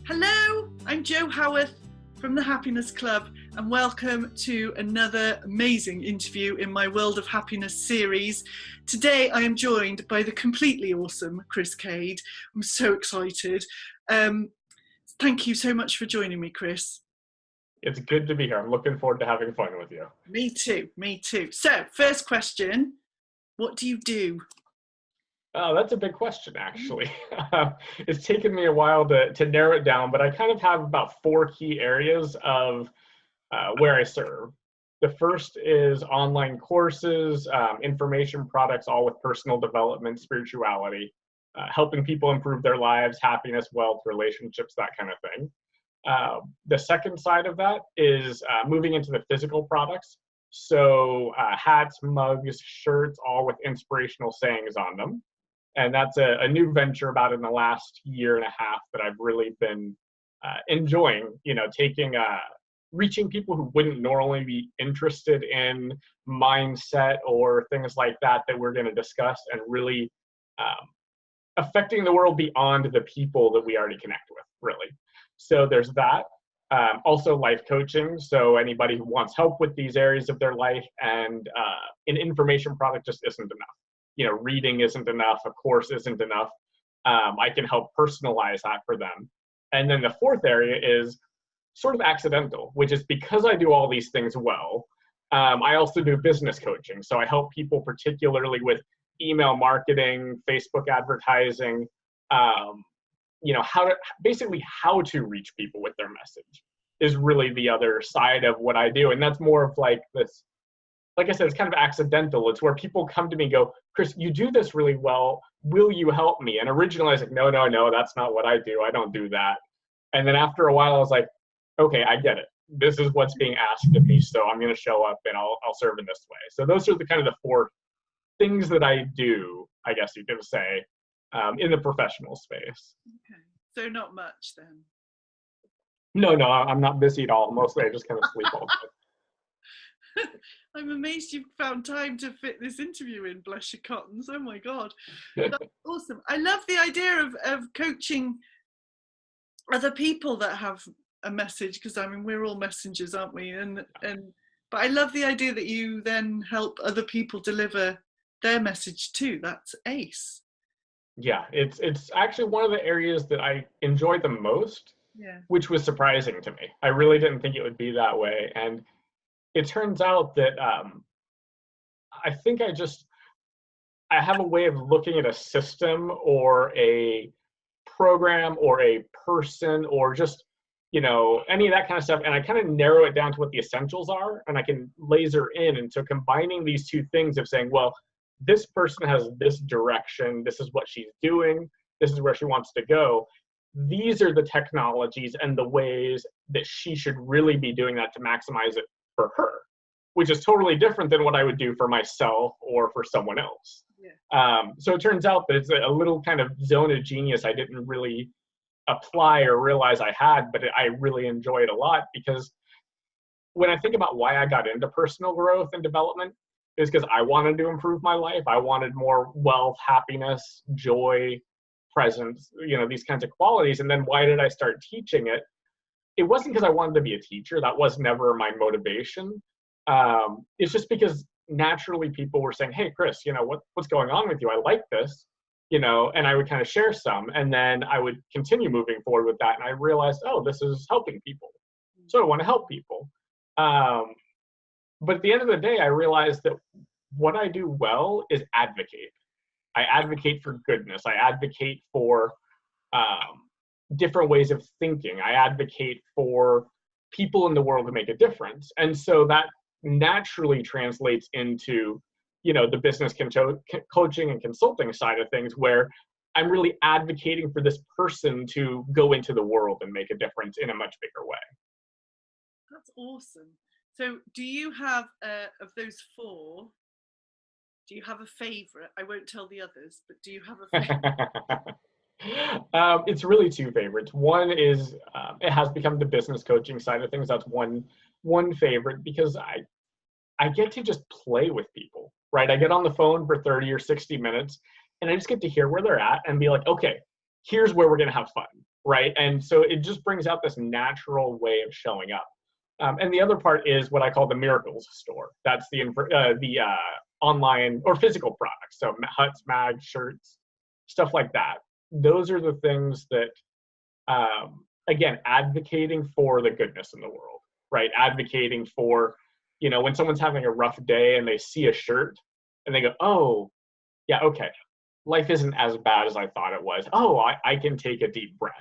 Hello, I'm Jo Howarth from the Happiness Club, and welcome to another amazing interview in my World of Happiness series. Today I am joined by the completely awesome Chris Cade. I'm so excited. Thank you so much for joining me, Chris. It's good to be here. I'm looking forward to having fun with you. Me too. So, first question, what do you do? Oh, that's a big question, actually. It's taken me a while to narrow it down, but I kind of have about four key areas of where I serve. The first is online courses, information products, all with personal development, spirituality, helping people improve their lives, happiness, wealth, relationships, that kind of thing. The second side of that is moving into the physical products. So hats, mugs, shirts, all with inspirational sayings on them. And that's a new venture about in the last year and a half that I've really been enjoying, reaching people who wouldn't normally be interested in mindset or things like that we're going to discuss, and really affecting the world beyond the people that we already connect with, really. So there's that. Also life coaching. So anybody who wants help with these areas of their life, and an information product just isn't enough. Reading isn't enough, a course isn't enough. I can help personalize that for them. And then the fourth area is sort of accidental, which is because I do all these things well, I also do business coaching. So I help people particularly with email marketing, Facebook advertising, how to reach people with their message is really the other side of what I do. And that's more of like this, like I said, it's kind of accidental. It's where people come to me and go, Chris, you do this really well. Will you help me? And originally I was like, no, that's not what I do. I don't do that. And then after a while, I was like, okay, I get it. This is what's being asked of me. So I'm going to show up and I'll serve in this way. So those are the kind of the four things that I do, I guess you could say, in the professional space. Okay, so not much then. No, I'm not busy at all. Mostly I just kind of sleep all day. I'm amazed you've found time to fit this interview in, bless your cottons. Oh my God. That's awesome. I love the idea of coaching other people that have a message, because I mean, we're all messengers, aren't we? But I love the idea that you then help other people deliver their message too. That's ace. Yeah, it's actually one of the areas that I enjoy the most, which was surprising to me. I really didn't think it would be that way. And it turns out that I think I have a way of looking at a system or a program or a person or just, any of that kind of stuff. And I kind of narrow it down to what the essentials are, and I can laser in. And so combining these two things of saying, well, this person has this direction, this is what she's doing, this is where she wants to go. These are the technologies and the ways that she should really be doing that to maximize it for her, which is totally different than what I would do for myself or for someone else. So it turns out that it's a little kind of zone of genius I didn't really apply or realize I had, but I really enjoy it a lot, because when I think about why I got into personal growth and development, is because I wanted to improve my life. I wanted more wealth, happiness, joy, presence, these kinds of qualities. And then why did I start teaching it? It wasn't because I wanted to be a teacher. That was never my motivation. It's just because naturally people were saying, hey, Chris, what's going on with you? I like this, and I would kind of share some, and then I would continue moving forward with that. And I realized, oh, this is helping people. So I want to help people. But at the end of the day, I realized that what I do well is advocate. I advocate for goodness. I advocate for different ways of thinking. I advocate for people in the world to make a difference. And so that naturally translates into, the business coaching and consulting side of things, where I'm really advocating for this person to go into the world and make a difference in a much bigger way. That's awesome. So do you have, of those four, do you have a favorite? I won't tell the others, but do you have a favorite? It's really two favorites. One is, it has become the business coaching side of things. That's one favorite, because I get to just play with people, right? I get on the phone for 30 or 60 minutes, and I just get to hear where they're at and be like, okay, here's where we're going to have fun. right? And so it just brings out this natural way of showing up. And the other part is what I call the miracles store. That's the online or physical products. So huts, mags, shirts, stuff like that. Those are the things that, again, advocating for the goodness in the world, right? Advocating for, when someone's having a rough day and they see a shirt and they go, oh, yeah, okay, life isn't as bad as I thought it was. Oh, I can take a deep breath,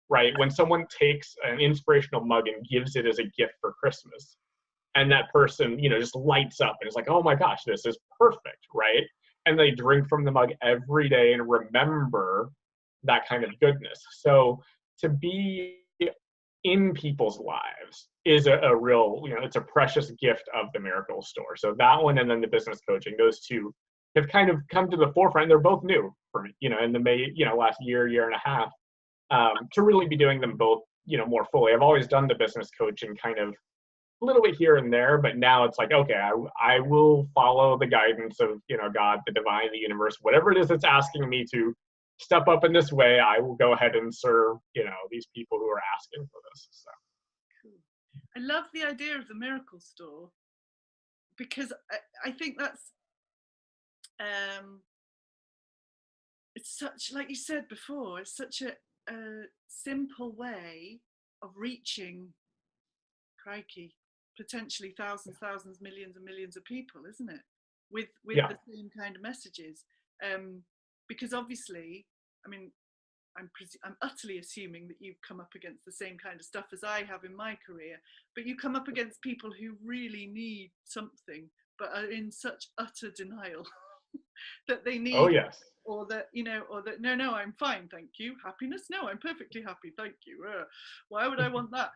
right? When someone takes an inspirational mug and gives it as a gift for Christmas, and that person, just lights up and is like, oh my gosh, this is perfect, right? And they drink from the mug every day and remember that kind of goodness. So to be in people's lives is a real, it's a precious gift of the Miracle Store. So that one and then the business coaching, those two have kind of come to the forefront. They're both new for me, in the last year and a half, to really be doing them both, more fully. I've always done the business coaching kind of a little bit here and there, but now it's like, okay, I will follow the guidance of, God, the divine, the universe, whatever it is that's asking me to step up in this way, I will go ahead and serve, these people who are asking for this. So. Cool. I love the idea of the Miracle Store, because I think that's, it's such, like you said before, it's such a simple way of reaching, crikey, potentially thousands, millions and millions of people, isn't it? With Yeah. the same kind of messages. Because obviously, I mean, I'm utterly assuming that you've come up against the same kind of stuff as I have in my career, but you come up against people who really need something, but are in such utter denial that they need. Oh, yes. Or that, or that, no, I'm fine, thank you. Happiness? No, I'm perfectly happy, thank you. Why would I want that?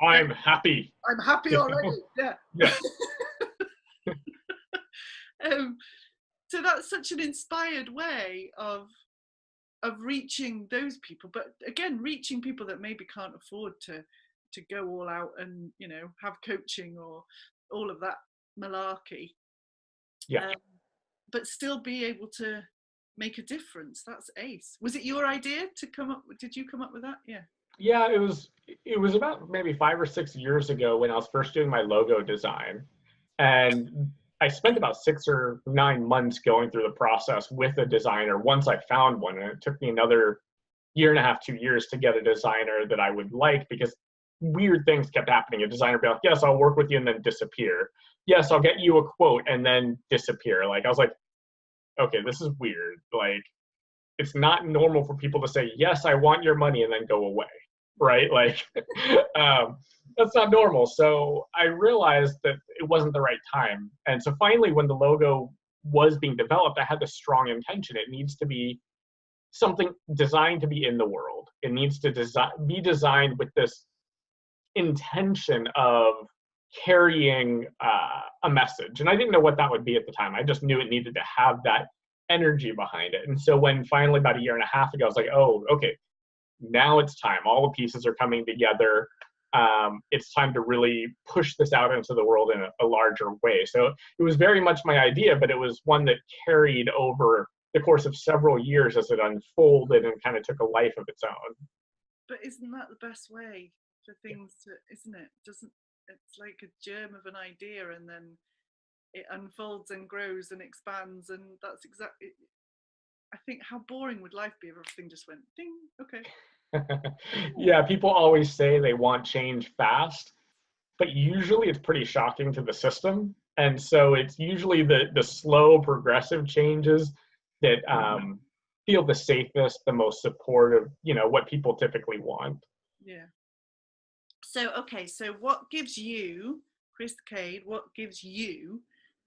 I'm happy. I'm happy already, yeah. Yeah. So that's such an inspired way of reaching those people, but again, reaching people that maybe can't afford to go all out and have coaching or all of that malarkey. Yeah. But still be able to make a difference. That's ace. Was it your idea to come up? Did you come up with that? Yeah. Yeah, it was about maybe 5 or 6 years ago when I was first doing my logo design, and I spent about 6 or 9 months going through the process with a designer once I found one, and it took me another 1.5 to 2 years to get a designer that I would like, because weird things kept happening. A designer would be like, yes, I'll work with you, and then disappear. Yes, I'll get you a quote, and then disappear. Like, I was like, okay, this is weird. Like, it's not normal for people to say, yes, I want your money, and then go away, right? Like, that's not normal. So I realized that it wasn't the right time. And so finally, when the logo was being developed, I had this strong intention. It needs to be something designed to be in the world. It needs to be designed with this intention of carrying a message. And I didn't know what that would be at the time. I just knew it needed to have that energy behind it. And so when finally about 1.5 years ago, I was like, oh, okay, now it's time. All the pieces are coming together. It's time to really push this out into the world in a larger way. So it was very much my idea, but it was one that carried over the course of several years as it unfolded and kind of took a life of its own. But isn't that the best way for things to, isn't it? It's like a germ of an idea, and then it unfolds and grows and expands, and that's exactly, I think, how boring would life be if everything just went ding, okay. Yeah, people always say they want change fast, but usually it's pretty shocking to the system. And so it's usually the slow progressive changes that feel the safest, the most supportive, what people typically want. Yeah. So, okay, so what gives you, Chris Cade, what gives you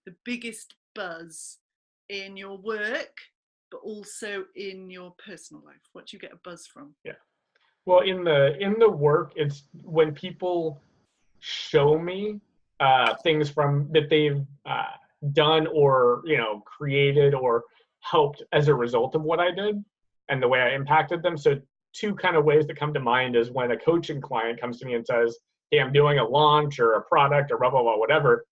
the biggest buzz in your work, but also in your personal life? What do you get a buzz from? Yeah. Well, in the work, it's when people show me things from that they've done or created or helped as a result of what I did and the way I impacted them. So two kind of ways that come to mind is when a coaching client comes to me and says, hey, I'm doing a launch or a product or blah, blah, blah, whatever.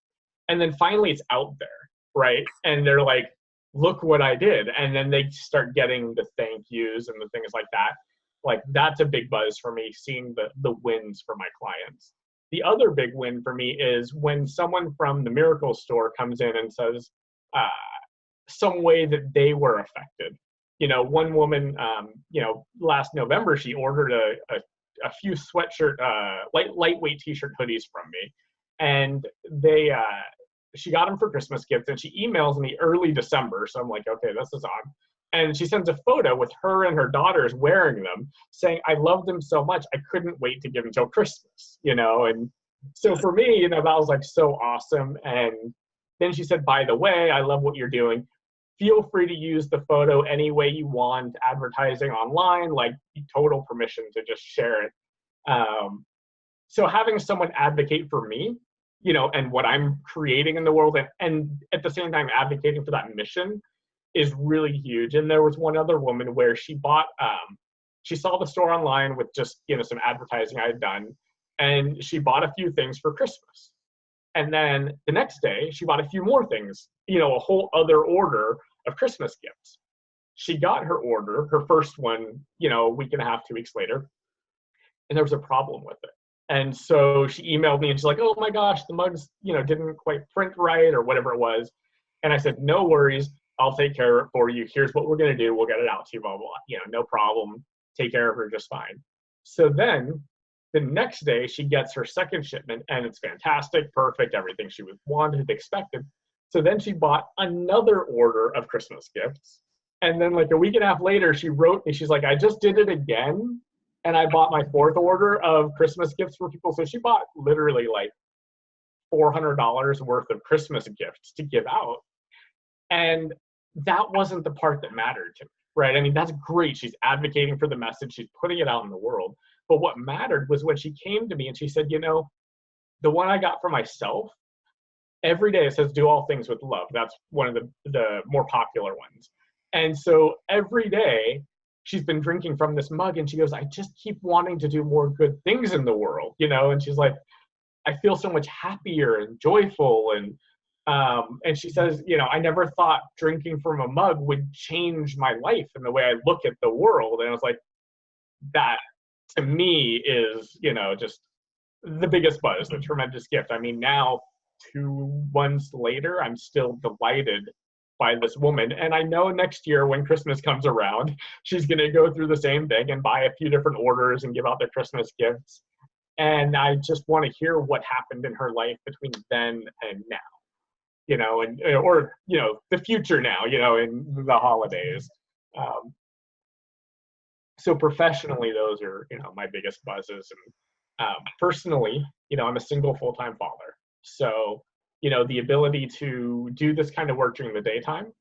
And then finally it's out there, right? And they're like, look what I did. And then they start getting the thank yous and the things like that. Like, that's a big buzz for me, seeing the wins for my clients. The other big win for me is when someone from the Miracle Store comes in and says some way that they were affected. You know, one woman, you know, last November, she ordered a few sweatshirt, lightweight t-shirt hoodies from me. And she got them for Christmas gifts, and she emails me early December. So I'm like, okay, this is odd. And she sends a photo with her and her daughters wearing them, saying, I love them so much, I couldn't wait to give them till Christmas, you know? And so for me, you know, that was like so awesome. And then she said, by the way, I love what you're doing. Feel free to use the photo any way you want, advertising online, like total permission to just share it. So having someone advocate for me, you know, and what I'm creating in the world, and at the same time advocating for that mission is really huge. And there was one other woman where she bought, she saw the store online with just, you know, some advertising I had done, and she bought a few things for Christmas. And then the next day, she bought a few more things, you know, a whole other order of Christmas gifts. She got her order, her first one, you know, a week and a half, 2 weeks later, and there was a problem with it. And so she emailed me and she's like, oh my gosh, the mugs, you know, didn't quite print right or whatever it was. And I said, no worries, I'll take care of it for you. Here's what we're going to do. We'll get it out to you, blah, blah, blah. You know, no problem. Take care of her just fine. So then the next day she gets her second shipment and it's fantastic, perfect, everything she wanted, expected. So then she bought another order of Christmas gifts. And then like a week and a half later, she wrote me, she's like, I just did it again. And I bought my fourth order of Christmas gifts for people. So she bought literally like $400 worth of Christmas gifts to give out. And that wasn't the part that mattered to me, right? I mean, that's great. She's advocating for the message. She's putting it out in the world. But what mattered was when she came to me and she said, you know, the one I got for myself, every day it says, do all things with love. That's one of the more popular ones. And so every day she's been drinking from this mug and she goes, I just keep wanting to do more good things in the world, you know? And she's like, I feel so much happier and joyful. And she says, you know, I never thought drinking from a mug would change my life and the way I look at the world. And I was like, that to me is, you know, just the biggest buzz, a tremendous gift. I mean, now 2 months later, I'm still delighted by this woman. And I know next year when Christmas comes around, she's going to go through the same thing and buy a few different orders and give out their Christmas gifts. And I just want to hear what happened in her life between then and now, you know, and or, you know, the future now, you know, in the holidays. So professionally, those are, you know, my biggest buzzes. And personally, you know, I'm a single full-time father. So, you know, the ability to do this kind of work during the daytime,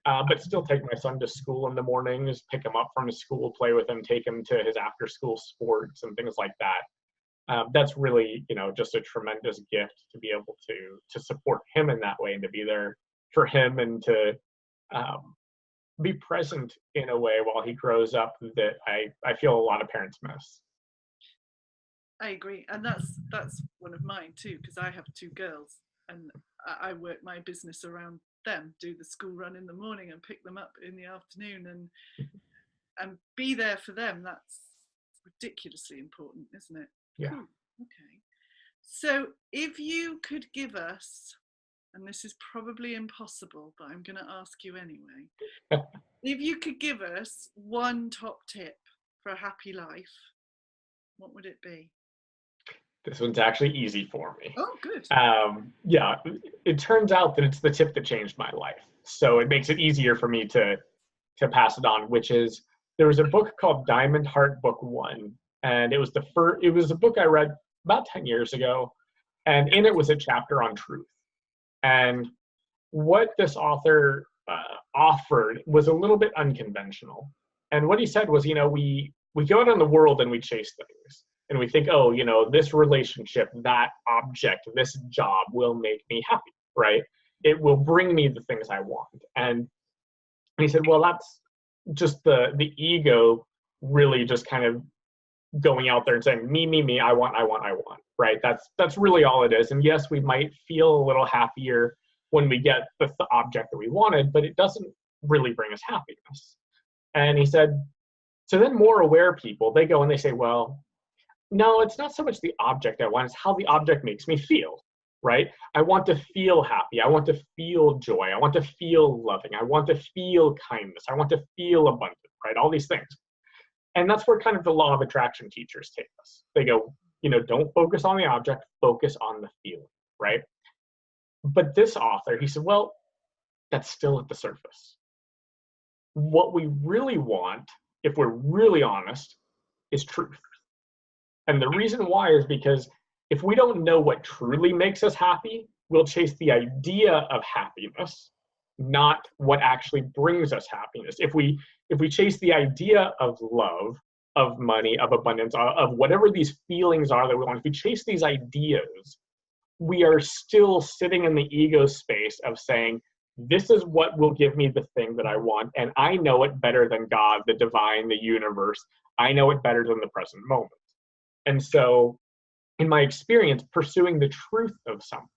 but still take my son to school in the mornings, pick him up from his school, play with him, take him to his after-school sports and things like that. That's really, you know, just a tremendous gift to be able to support him in that way and to be there for him and to be present in a way while he grows up that I feel a lot of parents miss. I agree, and that's one of mine too, because I have 2 girls and I work my business around them, do the school run in the morning and pick them up in the afternoon and be there for them. That's ridiculously important, isn't it? Yeah. Cool. Okay. So if you could give us, and this is probably impossible, but I'm going to ask you anyway, if you could give us one top tip for a happy life, what would it be? This one's actually easy for me. Oh, good. Yeah, it turns out that it's the tip that changed my life. So it makes it easier for me to pass it on, which is, there was a book called Diamond Heart Book 1. And it was a book I read about 10 years ago. And in it was a chapter on truth. And what this author offered was a little bit unconventional. And what he said was, you know, we go out in the world and we chase things. And we think, oh, you know, this relationship, that object, this job will make me happy, right? It will bring me the things I want. And he said, well, that's just the ego really just kind of going out there and saying, me, I want, right? That's really all it is. And yes, we might feel a little happier when we get the object that we wanted, but it doesn't really bring us happiness. And he said, So then more aware people, they go and they say, well, no, it's not so much the object I want, it's how the object makes me feel, right? I want to feel happy. I want to feel joy. I want to feel loving. I want to feel kindness. I want to feel abundant, right? All these things. And that's where kind of the law of attraction teachers take us. They go, don't focus on the object, focus on the feeling, right? But this author, he said, well, that's still at the surface. What we really want, if we're really honest, is truth. And the reason why is because if we don't know what truly makes us happy, we'll chase the idea of happiness, not what actually brings us happiness. If we chase the idea of love, of money, of abundance, of whatever these feelings are that we want, if we chase these ideas, we are still sitting in the ego space of saying, this is what will give me the thing that I want, and I know it better than God, the divine, the universe. I know it better than the present moment. And so, in my experience, pursuing the truth of something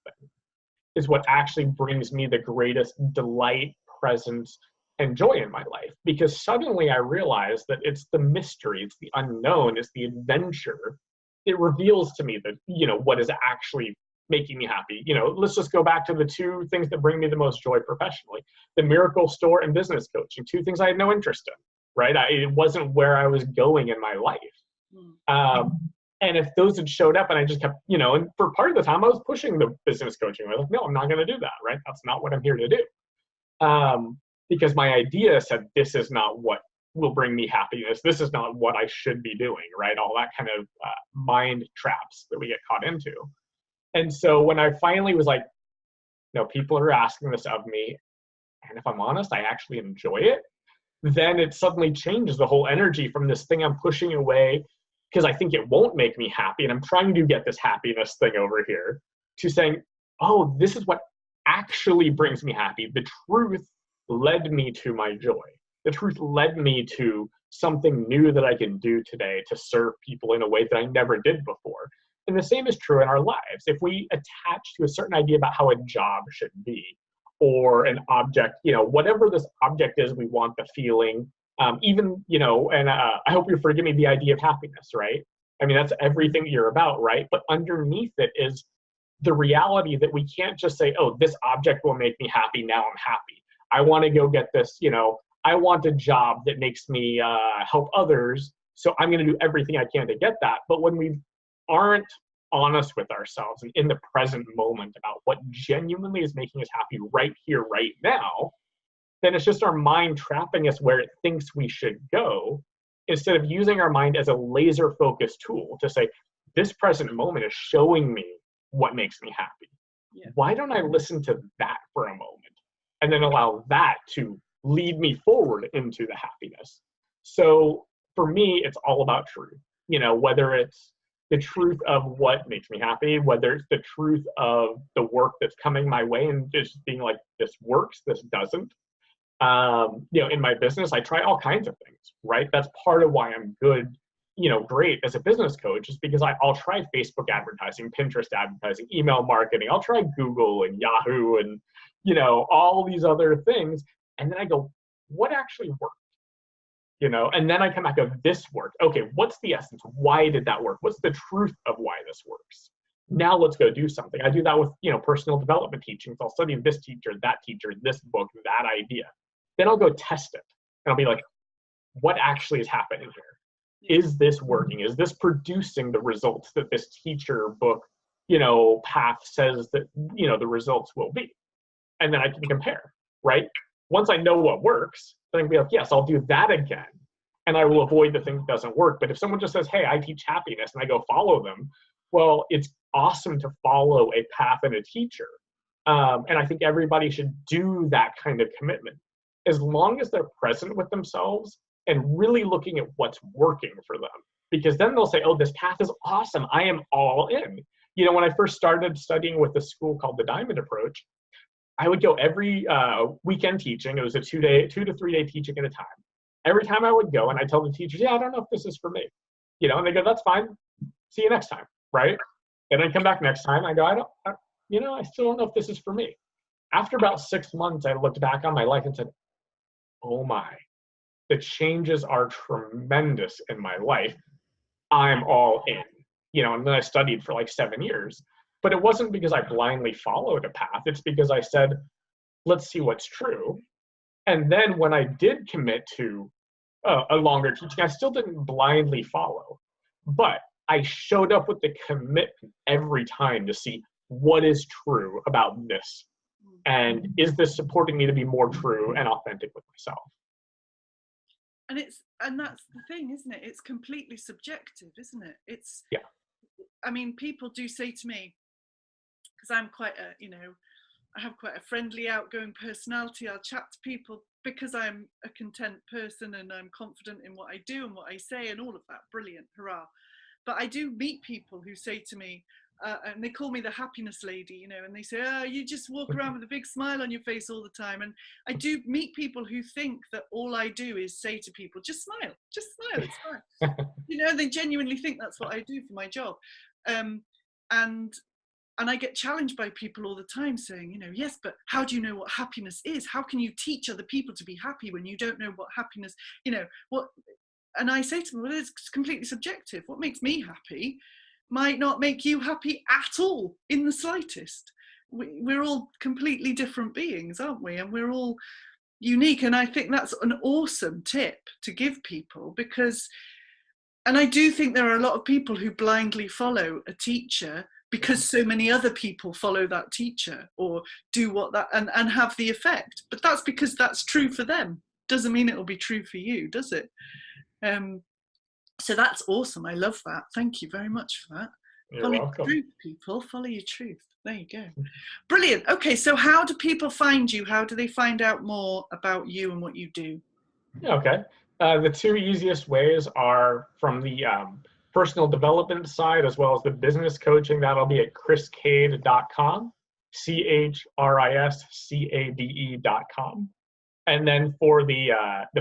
is what actually brings me the greatest delight, presence, and joy in my life. Because suddenly I realize that it's the mystery, it's the unknown, it's the adventure. It reveals to me that, what is actually making me happy. Let's just go back to the two things that bring me the most joy professionally: the miracle store and business coaching, two things I had no interest in, right? It wasn't where I was going in my life. And if those had showed up and I just kept, and for part of the time I was pushing the business coaching. I was like, no, I'm not going to do that, right? That's not what I'm here to do. Because my idea said, this is not what will bring me happiness. This is not what I should be doing, right? All that kind of mind traps that we get caught into. And so when I finally was like, no, people are asking this of me, and if I'm honest, I actually enjoy it, then it suddenly changes the whole energy from this thing I'm pushing away because I think it won't make me happy, and I'm trying to get this happiness thing over here, to saying, oh, this is what actually brings me happy. The truth led me to my joy. The truth led me to something new that I can do today to serve people in a way that I never did before. And the same is true in our lives. If we attach to a certain idea about how a job should be, or an object, whatever this object is, we want the feeling, and I hope you forgive me, the idea of happiness, right? I mean, that's everything you're about, right? But underneath it is the reality that we can't just say, oh, this object will make me happy, now I'm happy. I want to go get this, I want a job that makes me help others, so I'm going to do everything I can to get that. But when we aren't honest with ourselves and in the present moment about what genuinely is making us happy right here, right now, then it's just our mind trapping us where it thinks we should go, instead of using our mind as a laser focused tool to say, this present moment is showing me what makes me happy. Yeah. Why don't I listen to that for a moment and then allow that to lead me forward into the happiness? So for me, it's all about truth, whether it's the truth of what makes me happy, whether it's the truth of the work that's coming my way and just being like, this works, this doesn't. In my business, I try all kinds of things, right? That's part of why I'm good, great as a business coach, is because I'll try Facebook advertising, Pinterest advertising, email marketing. I'll try Google and Yahoo and, all these other things. And then I go, what actually worked? And then I come back of this worked. Okay, what's the essence? Why did that work? What's the truth of why this works? Now let's go do something. I do that with, personal development teachings. I'll study this teacher, this book, that idea. Then I'll go test it. And I'll be like, what actually is happening here? Is this working? Is this producing the results that this teacher, book, path says that, the results will be? And then I can compare, right? Once I know what works, then I can be like, yes, I'll do that again. And I will avoid the thing that doesn't work. But if someone just says, hey, I teach happiness, and I go follow them, well, it's awesome to follow a path and a teacher. And I think everybody should do that kind of commitment, as long as they're present with themselves and really looking at what's working for them. Because then they'll say, oh, this path is awesome. I am all in. When I first started studying with a school called the Diamond Approach, I would go every weekend teaching. It was a 2 to 3 day teaching at a time. Every time I would go and I tell the teachers, yeah, I don't know if this is for me. And they go, that's fine. See you next time, right? And I come back next time. I go, I still don't know if this is for me. After about 6 months, I looked back on my life and said, oh my, the changes are tremendous in my life, I'm all in. And then I studied for like 7 years. But it wasn't because I blindly followed a path. It's because I said, let's see what's true. And then when I did commit to a longer teaching, I still didn't blindly follow. But I showed up with the commitment every time to see what is true about this. And is this supporting me to be more true and authentic with myself? And that's the thing, isn't it? It's completely subjective, isn't it? Yeah. I mean, people do say to me, because I'm quite I have quite a friendly, outgoing personality. I'll chat to people because I'm a content person and I'm confident in what I do and what I say and all of that. Brilliant, hurrah. But I do meet people who say to me, and they call me the happiness lady, and they say, oh, you just walk around with a big smile on your face all the time. And I do meet people who think that all I do is say to people, just smile, it's fine. They genuinely think that's what I do for my job. And I get challenged by people all the time saying, yes, but how do you know what happiness is? How can you teach other people to be happy when you don't know what happiness, what? And I say to them, well, it's completely subjective. What makes me happy might not make you happy at all, in the slightest. We're all completely different beings, aren't we? And we're all unique. And I think that's an awesome tip to give people, because, and I do think there are a lot of people who blindly follow a teacher because so many other people follow that teacher or do what that and have the effect. But that's because that's true for them. Doesn't mean it'll be true for you, does it? So that's awesome. I love that. Thank you very much for that. You're welcome. Your truth, people. Follow your truth. There you go. Brilliant. Okay, so how do people find you? How do they find out more about you and what you do? Okay. The two easiest ways are from the personal development side as well as the business coaching. That'll be at chriscade.com, CHRISCADE.com. And then for the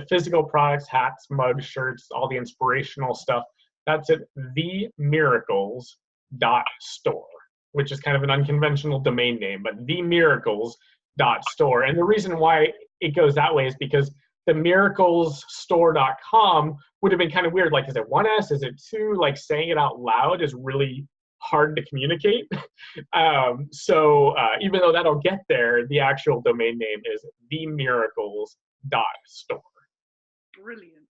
physical products, hats, mugs, shirts, all the inspirational stuff, that's at themiracles.store, which is kind of an unconventional domain name, but themiracles.store. And the reason why it goes that way is because the miraclesstore.com would have been kind of weird. Like, is it one S? Is it two? Like, saying it out loud is really hard to communicate. So even though that'll get there, the actual domain name is themiracles.store. Brilliant.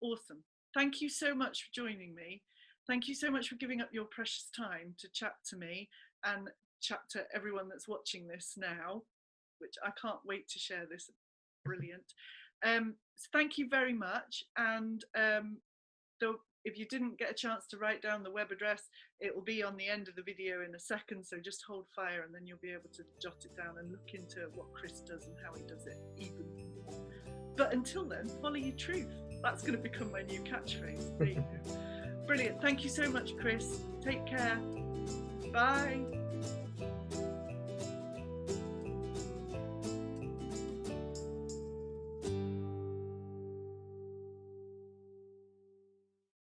Awesome. Thank you so much for joining me. Thank you so much for giving up your precious time to chat to me and chat to everyone that's watching this now, which I can't wait to share this. Brilliant. So thank you very much. And if you didn't get a chance to write down the web address, it will be on the end of the video in a second. So just hold fire and then you'll be able to jot it down and look into what Chris does and how he does it even more. But until then, follow your truth. That's going to become my new catchphrase. There you go. Brilliant. Thank you so much, Chris. Take care. Bye.